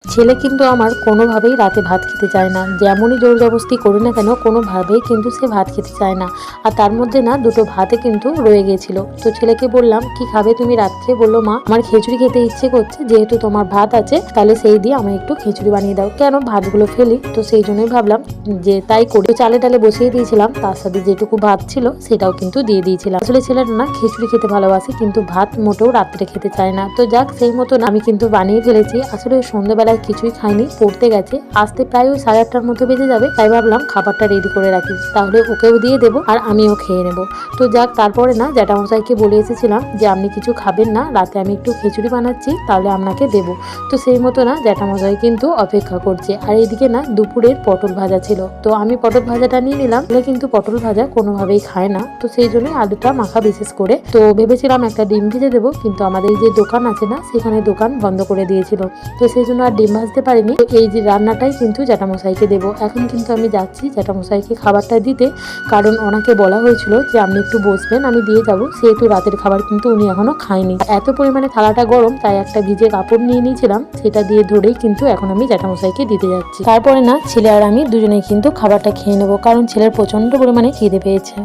ছেলে কিন্তু আমার কোনোভাবেই রাতে ভাত খেতে চায় না, যেমনই জোর জবরদস্তি করি না কেন কোনোভাবেই কিন্তু সে ভাত খেতে চায় না। আর তার মধ্যে না দুটো ভাতে কিন্তু রয়ে গেছিল। তো ছেলেকে বললাম, কি খাবে তুমি রাত্রে? বললো, মা আমার খিচুড়ি খেতে ইচ্ছে করছে, যেহেতু তোমার ভাত আছে তাহলে সেই দিয়ে আমি একটু খিচুড়ি বানিয়ে দাও। কেন ভাতগুলো ফেলি, তো সেই জন্যই ভাবলাম যে তাই করি। তো চালে ডালে বসিয়ে দিয়েছিলাম, তার সাথে যেটুকু ভাত ছিল সেটাও কিন্তু দিয়ে দিয়েছিলাম। আসলে ছেলেটা না খিচুড়ি খেতে ভালোবাসে, কিন্তু ভাত মোটেও রাত্রে খেতে চায় না। তো যাক, সেই মতন আমি কিন্তু বানিয়ে ফেলেছি। আসলে সন্ধ্যাবেলায় কিছুই খাইনি, পড়তে গেছে, আসতে প্রায় ওই 8:30টার মতো বেজে যাবে। তাই ভাবলাম খাবারটা রেডি করে রাখি, তাহলে ওকেও দিয়ে দেবো আর আমিও খেয়ে নেবো। তো যাক, তারপরে না জ্যাঠামশাইকে বলে এসেছিলাম যে আপনি কিছু খাবেন না, রাতে আমি একটু খিচুড়ি বানাচ্ছি, তাহলে আপনাকে দেবো। তো সেই মতো না জ্যাঠামশাই কিন্তু অপেক্ষা করছে। আর এইদিকে না দুপুরের পটল ভাজা ছিল, তো আমি পটল ভাজাটা নিয়ে নিলাম। কিন্তু পটল ভাজা কোনোভাবেই খায় না, তো সেই জন্যই আলুটা মাখা বিশেষ করে। তো ভেবেছিলাম একটা ডিম ভেজে দেবো, কিন্তু আমাদের এই যে দোকান আছে না, সেখানে দোকান বন্ধ করে দিয়েছিল, তো সেই জন্য আর ডিম ভাজতে পারিনি। তো এই যে রান্নাটাই কিন্তু জ্যাঠামশাইকে দেবো। এখন কিন্তু আমি যাচ্ছি জ্যাঠামশাইকে খাবারটা দিতে, কারণ ওনাকে বলা হয়েছিল যে আপনি একটু বসবেন, আমি দিয়ে যাবো। সেহেতু রাতের খাবার কিন্তু উনি এখনো খায়নি। এত পরিমাণে থালাটা গরম, তাই একটা ভিজে কাপড় নিয়ে নিয়েছিলাম, সেটা দিয়ে ধরেই কিন্তু এখন আমি জ্যাঠামশাইকে দিতে যাচ্ছি। তারপরে না ছেলে আর আমি দুজনেই কিন্তু খাবারটা খেয়ে নেবো, কারণ ছেলের প্রচন্ড পরিমাণে খিদে পেয়েছে।